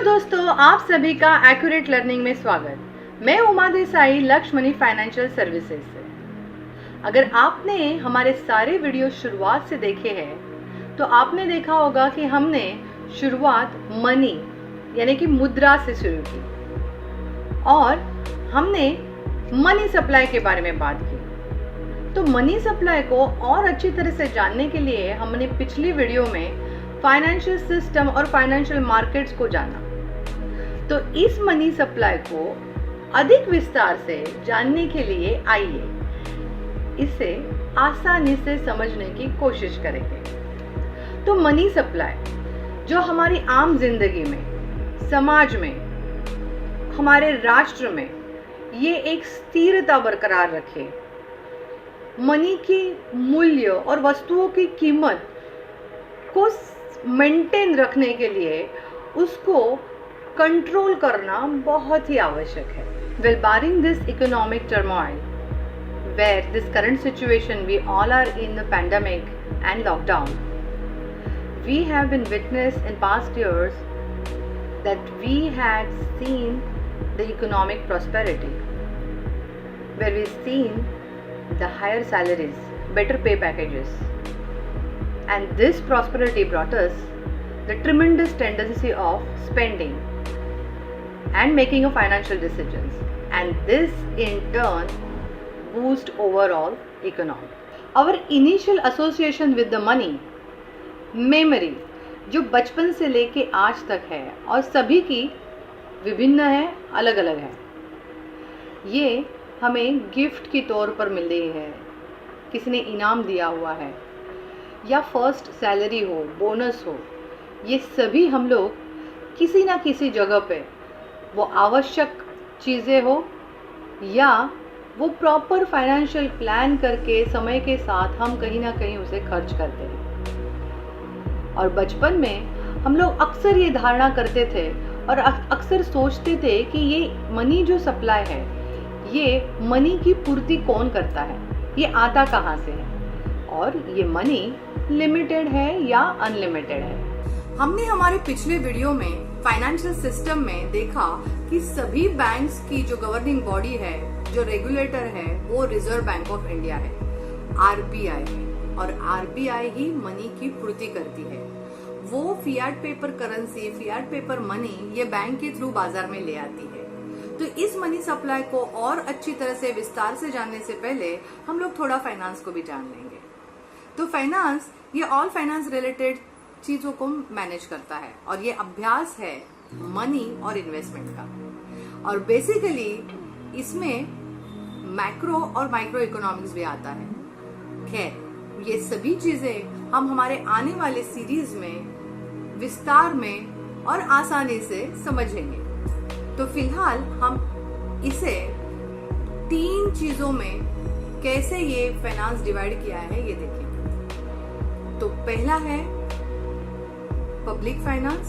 दोस्तों, आप सभी का एक्यूरेट लर्निंग में स्वागत। मैं उमा देसाई, लक्ष्य मनी फाइनेंशियल सर्विसेज से। अगर आपने हमारे सारे वीडियो शुरुआत से देखे हैं तो आपने देखा होगा कि हमने शुरुआत मनी यानी कि मुद्रा से शुरू की और हमने मनी सप्लाई के बारे में बात की। तो मनी सप्लाई को और अच्छी तरह से जानने के लिए हमने पिछली वीडियो में फाइनेंशियल सिस्टम और फाइनेंशियल मार्केट्स को जाना। तो इस मनी सप्लाई को अधिक विस्तार से जानने के लिए आइए इसे आसानी से समझने की कोशिश करेंगे। तो मनी सप्लाई जो हमारी आम जिंदगी में, समाज में, हमारे राष्ट्र में ये एक स्थिरता बरकरार रखे, मनी की मूल्य और वस्तुओं की कीमत को मेंटेन रखने के लिए उसको कंट्रोल करना बहुत ही आवश्यक है। Well, barring this economic turmoil, where this current situation we all are in the pandemic and lockdown, we have been witness in past years that we had seen the economic prosperity, where we've seen the higher salaries, better pay packages, and this prosperity brought us the tremendous tendency of spending and making of financial decisions, and this in turn boost overall economy. Our initial association with the money, memory जो बचपन से लेके आज तक है और सभी की विभिन्न है, अलग अलग है। ये हमें गिफ्ट के तौर पर मिल रही है, किसी ने इनाम दिया हुआ है, या फर्स्ट सैलरी हो, बोनस हो, ये सभी हम लोग किसी ना किसी जगह पे वो आवश्यक चीज़ें हो या वो प्रॉपर फाइनेंशियल प्लान करके समय के साथ हम कहीं ना कहीं उसे खर्च करते हैं। और बचपन में हम लोग अक्सर ये धारणा करते थे और अक्सर सोचते थे कि ये मनी जो सप्लाई है, ये मनी की पूर्ति कौन करता है, ये आता कहाँ से है और ये मनी लिमिटेड है या अनलिमिटेड है। हमने हमारे पिछले वीडियो में फाइनेंशियल सिस्टम में देखा कि सभी बैंक्स की जो गवर्निंग बॉडी है, जो रेगुलेटर है, वो रिजर्व बैंक ऑफ इंडिया है, आरबीआई है, और आरबीआई ही मनी की पूर्ति करती है। वो Fiat paper currency, Fiat paper money ये बैंक के थ्रू बाजार में ले आती है। तो इस मनी सप्लाई को और अच्छी तरह से विस्तार से जानने से पहले हम लोग थोड़ा फाइनेंस को भी जान लेंगे। तो फाइनेंस ये ऑल फाइनेंस रिलेटेड चीजों को मैनेज करता है और ये अभ्यास है मनी और इन्वेस्टमेंट का। और बेसिकली इसमें मैक्रो और माइक्रो इकोनॉमिक्स भी आता है। खैर, ये सभी चीजें हम हमारे आने वाले सीरीज में विस्तार में और आसानी से समझेंगे। तो फिलहाल हम इसे 3 चीजों में कैसे ये फाइनेंस डिवाइड किया है ये देखेंगे। तो पहला है पब्लिक फाइनेंस,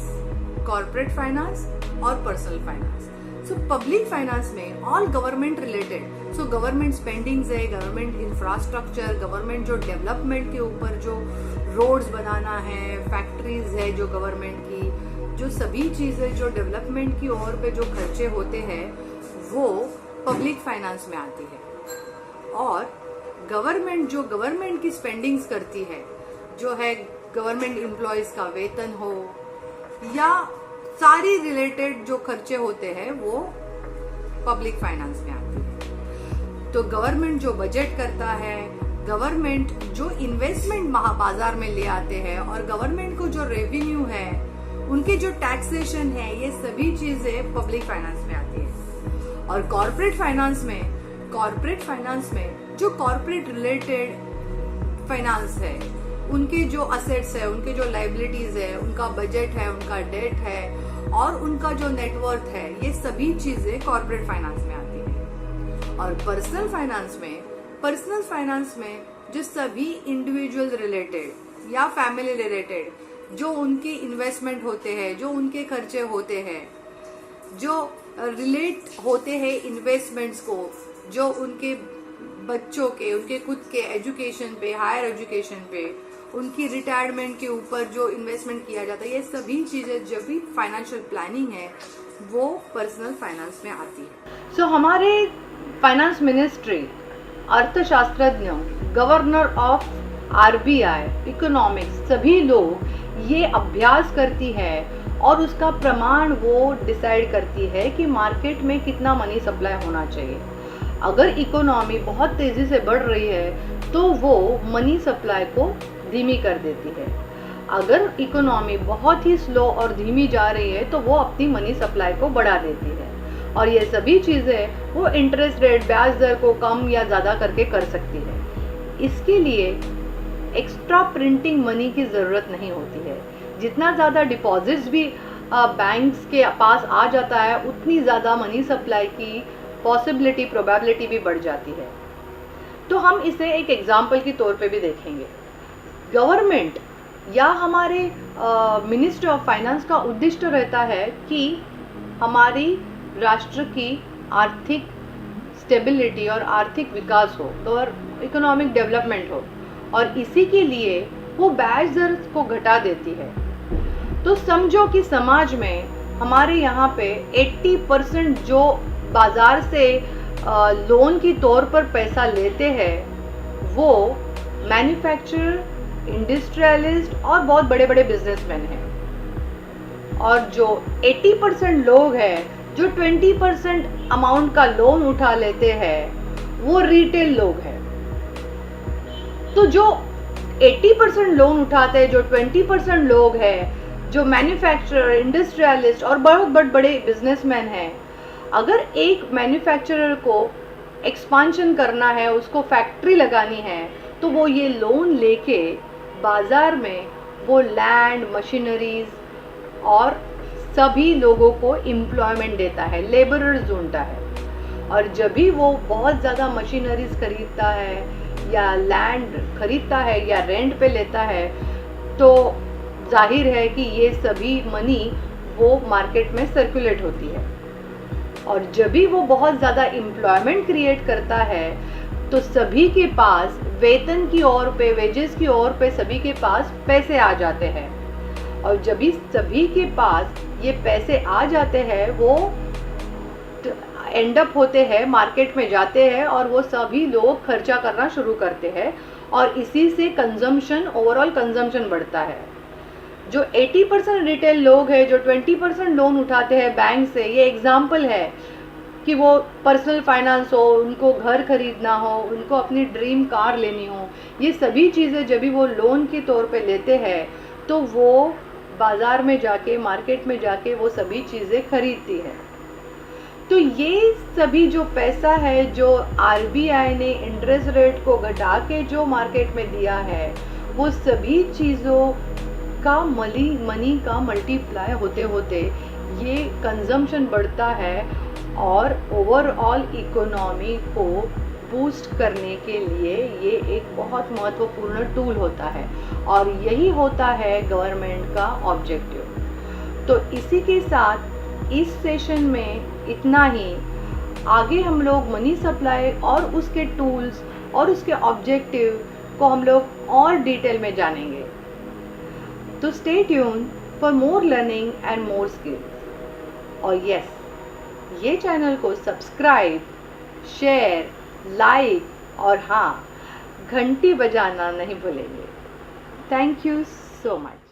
कॉर्पोरेट फाइनेंस और personal finance. So public finance में all government related, so government spendings है, गवर्नमेंट इंफ्रास्ट्रक्चर, गवर्नमेंट जो डेवलपमेंट के ऊपर जो रोड्स बनाना है, फैक्ट्रीज है जो गवर्नमेंट की, जो सभी चीजें जो डेवलपमेंट की ओर पे जो खर्चे होते हैं वो पब्लिक फाइनेंस में आती है। और गवर्नमेंट जो गवर्नमेंट की स्पेंडिंग्स करती है, जो है गवर्नमेंट एम्प्लॉयज का वेतन हो या सारी रिलेटेड जो खर्चे होते हैं वो पब्लिक फाइनेंस में आती है। तो गवर्नमेंट जो बजट करता है, गवर्नमेंट जो इन्वेस्टमेंट बाजार में ले आते हैं और गवर्नमेंट को जो रेवेन्यू है, उनके जो टैक्सेशन है, ये सभी चीजें पब्लिक फाइनेंस में आती है। और कॉर्पोरेट फाइनेंस में जो कॉर्पोरेट रिलेटेड फाइनेंस है, उनके जो असेट्स है, उनके जो लाइबिलिटीज है, उनका बजट है, उनका डेट है और उनका जो नेटवर्थ है, ये सभी चीजें कॉर्पोरेट फाइनेंस में आती है। और पर्सनल फाइनेंस में जो सभी इंडिविजुअल रिलेटेड या फैमिली रिलेटेड जो उनके इन्वेस्टमेंट होते हैं, जो उनके खर्चे होते हैं, जो रिलेट होते हैं इन्वेस्टमेंट्स को, जो उनके बच्चों के, उनके खुद के एजुकेशन पे, हायर एजुकेशन पे उनकी रिटायरमेंट के ऊपर जो इन्वेस्टमेंट किया जाता है, ये सभी चीज़ें जब भी फाइनेंशियल प्लानिंग है वो पर्सनल फाइनेंस में आती है। सो हमारे फाइनेंस मिनिस्ट्री, अर्थशास्त्रज्ञों, गवर्नर ऑफ आरबीआई, इकोनॉमिक्स, सभी लोग ये अभ्यास करती है और उसका प्रमाण वो डिसाइड करती है कि मार्केट में कितना मनी सप्लाई होना चाहिए। अगर इकोनॉमी बहुत तेज़ी से बढ़ रही है तो वो मनी सप्लाई को धीमी कर देती है। अगर इकोनॉमी बहुत ही स्लो और धीमी जा रही है तो वो अपनी मनी सप्लाई को बढ़ा देती है। और ये सभी चीज़ें वो इंटरेस्ट रेट, ब्याज दर को कम या ज़्यादा करके कर सकती है। इसके लिए एक्स्ट्रा प्रिंटिंग मनी की ज़रूरत नहीं होती है। जितना ज़्यादा डिपॉजिट्स भी बैंक्स के पास आ जाता है उतनी ज़्यादा मनी सप्लाई की पॉसिबिलिटी, प्रोबेबिलिटी भी बढ़ जाती है। तो हम इसे एक एग्जाम्पल के तौर पे भी देखेंगे। गवर्नमेंट या हमारे मिनिस्ट्री ऑफ फाइनेंस का उद्देश्य रहता है कि हमारी राष्ट्र की आर्थिक स्टेबिलिटी और आर्थिक विकास हो और इकोनॉमिक डेवलपमेंट हो, और इसी के लिए वो ब्याज दर को घटा देती है। तो समझो कि समाज में हमारे यहाँ पे 80% जो बाज़ार से लोन की तौर पर पैसा लेते हैं वो मैन्युफैक्चरर, इंडस्ट्रियलिस्ट और बहुत बड़े बड़े बिजनेसमैन हैं। और जो 80% लोग हैं जो 20% अमाउंट का लोन उठा लेते हैं वो रिटेल लोग हैं। तो जो 80% लोन उठाते हैं, जो 20% लोग हैं, जो मैन्युफैक्चरर, इंडस्ट्रियलिस्ट और बहुत बड़े बिजनेसमैन हैं, अगर एक मैन्युफैक्चरर को एक्सपांशन करना है, उसको फैक्ट्री लगानी है, तो वो ये लोन लेके बाज़ार में वो लैंड, मशीनरीज और सभी लोगों को एम्प्लॉयमेंट देता है, लेबरर्स ढूंढता है। और जब भी वो बहुत ज़्यादा मशीनरीज खरीदता है या लैंड खरीदता है या रेंट पे लेता है तो जाहिर है कि ये सभी मनी वो मार्केट में सर्कुलेट होती है। और जब भी वो बहुत ज़्यादा एम्प्लॉयमेंट क्रिएट करता है तो सभी के पास वेतन की ओर पे, वेजेस की ओर पे सभी के पास पैसे आ जाते हैं। और जब भी सभी के पास ये पैसे आ जाते हैं वो एंड अप होते हैं, मार्केट में जाते हैं और वो सभी लोग खर्चा करना शुरू करते हैं और इसी से कंजम्पशन, ओवरऑल कंजम्पशन बढ़ता है। जो 80% रिटेल लोग हैं जो 20% लोन उठाते हैं बैंक से, ये एग्जाम्पल है कि वो पर्सनल फाइनेंस हो, उनको घर खरीदना हो, उनको अपनी ड्रीम कार लेनी हो, ये सभी चीज़ें जब भी वो लोन के तौर पे लेते हैं तो वो बाज़ार में जाके, मार्केट में जाके वो सभी चीज़ें खरीदती है। तो ये सभी जो पैसा है जो आरबीआई ने इंटरेस्ट रेट को घटा के जो मार्केट में दिया है वो सभी चीज़ों का मनी का मल्टीप्लाई होते होते ये कंजम्पशन बढ़ता है और ओवरऑल इकोनॉमी को बूस्ट करने के लिए ये एक बहुत महत्वपूर्ण टूल होता है और यही होता है गवर्नमेंट का ऑब्जेक्टिव। तो इसी के साथ इस सेशन में इतना ही। आगे हम लोग मनी सप्लाई और उसके टूल्स और उसके ऑब्जेक्टिव को हम लोग और डिटेल में जानेंगे। तो stay tune for more learning and more skills. और यस, ये चैनल को सब्सक्राइब, शेयर, लाइक और हाँ, घंटी बजाना नहीं भूलेंगे। Thank you so much.